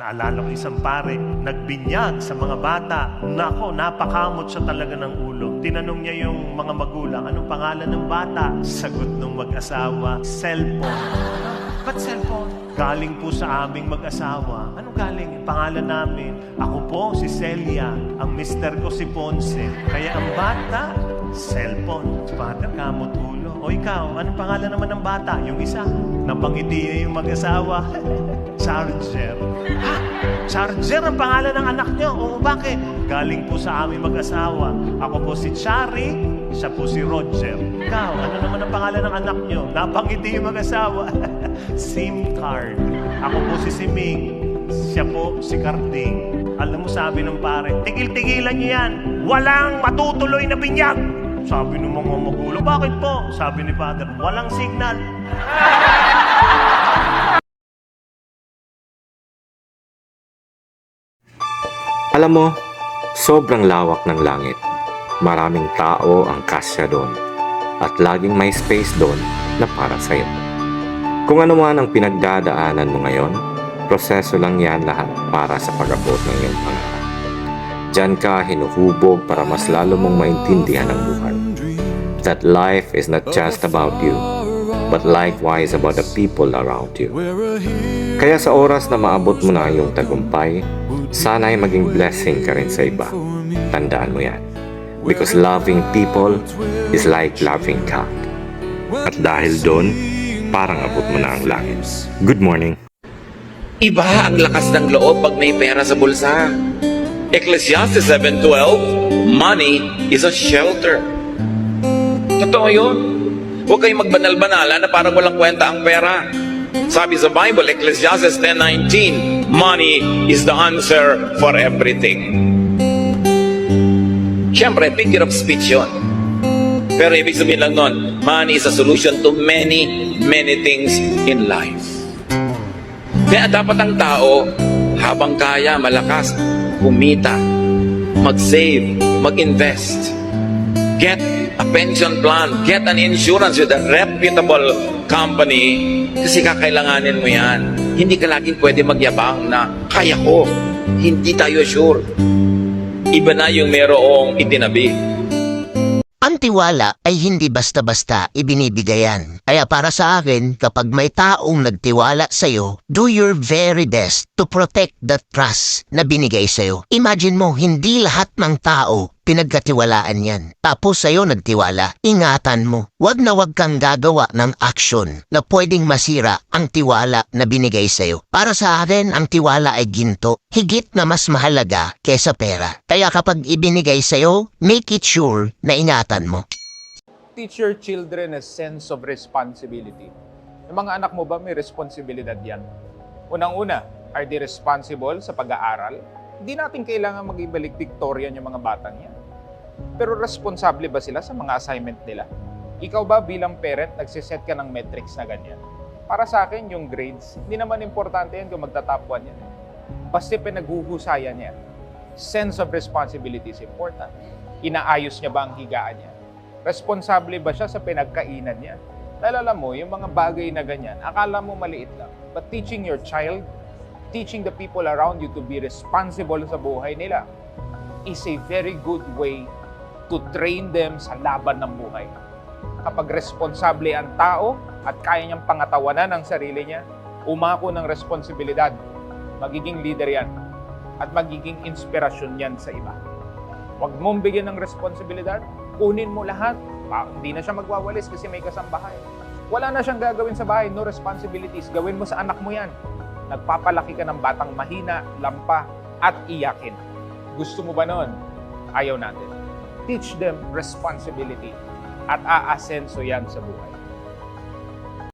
Naalala ko isang pare, nagbinyag sa mga bata. Nako, napakamot siya talaga ng ulo. Tinanong niya yung mga magulang, anong pangalan ng bata? Sagot ng mag-asawa, cellphone. Ba't cellphone? Galing po sa aming mag-asawa. Ano galing? Pangalan namin. Ako po si Celia. Ang mister ko si Ponce. Kaya ang bata, cellphone. Father, kamot ulo. O ikaw, anong pangalan naman ng bata? Yung isa. Napangiti niya yung mag-asawa. Charger. Ha? Charger ang pangalan ng anak niyo? Oo, bakit? Galing po sa aming mag-asawa. Ako po si Chari, siya po si Roger. Ikaw, ano naman ang pangalan ng anak niyo? Napangiti yung mag-asawa. SIM card. Ako po si Siming. Siya po si Carding. Alam mo, sabi ng pare, tigil-tigilan niyo yan. Walang matutuloy na binyag. Sabi ng mga magulo, bakit po? Sabi ni Father, walang signal. Alam mo, sobrang lawak ng langit. Maraming tao ang kasya doon. At laging may space doon na para sa'yo. Kung ano man ang pinagdadaanan mo ngayon, proseso lang yan lahat para sa pag-abot ng iyong pangarap. Diyan ka hinuhubog para mas lalo mong maintindihan ang buhay. That life is not just about you, but likewise about the people around you. Kaya sa oras na maabot mo na ang iyong tagumpay, sana ay maging blessing ka rin sa iba. Tandaan mo yan. Because loving people is like loving God. At dahil doon, parang abot mo na ang langit. Good morning. Iba ang lakas ng loob pag may pera sa bulsa. Ecclesiastes 7:12, money is a shelter. Totoo yun. Huwag kayong magbanal-banala na parang walang kwenta ang pera. Sabi sa Bible, Ecclesiastes 10:19, money is the answer for everything. Siyempre, figure of speech yun. Pero ibig sabihin lang nun, money is a solution to many, many things in life. Kaya dapat ang tao, habang kaya, malakas, kumita, mag-save, mag-invest, get a pension plan, get an insurance with a reputable company kasi kakailanganin mo yan. Hindi ka laging pwede magyabang na kaya ko. Hindi tayo sure. Iba na yung merong itinabi. Ang tiwala ay hindi basta-basta ibinibigayan. Kaya para sa akin, kapag may taong nagtiwala sa'yo, do your very best to protect that trust na binigay sa'yo. Imagine mo, hindi lahat ng tao pinagkatiwalaan yan. Tapos sa'yo nagtiwala, ingatan mo. Wag na wag kang gagawa ng aksyon na pwedeng masira ang tiwala na binigay sa'yo. Para sa akin, ang tiwala ay ginto. Higit na mas mahalaga kesa pera. Kaya kapag ibinigay sa'yo, make it sure na ingatan mo. Teach your children a sense of responsibility. Yung mga anak mo ba may responsibilidad yan? Unang-una, are they responsible sa pag-aaral? Hindi natin kailangan maging valedictorian yung mga batang yan. Pero responsable ba sila sa mga assignment nila? Ikaw ba bilang parent, nagsiset ka ng metrics na ganyan? Para sa akin, yung grades, hindi naman importante yan kung magta-top 1 yan. Basta pinaghuhusayan niya. Sense of responsibility is important. Inaayos niya ba ang higaan niya? Responsable ba siya sa pinagkainan niya? Dahil alam mo, yung mga bagay na ganyan, akala mo maliit lang. But teaching your child, teaching the people around you to be responsible sa buhay nila is a very good way to train them sa laban ng buhay. Kapag responsable ang tao at kaya niyang pangatawanan ang sarili niya, umako ng responsibilidad, magiging leader yan at magiging inspirasyon yan sa iba. Huwag mong bigyan ng responsibilidad, kunin mo lahat. Hindi na siya magwawalis kasi may kasambahay. Wala na siyang gagawin sa bahay, no responsibilities. Gawin mo sa anak mo yan. Nagpapalaki ka ng batang mahina, lampa, at iyakin. Gusto mo ba nun? Ayaw natin. Teach them responsibility at aasenso yan sa buhay.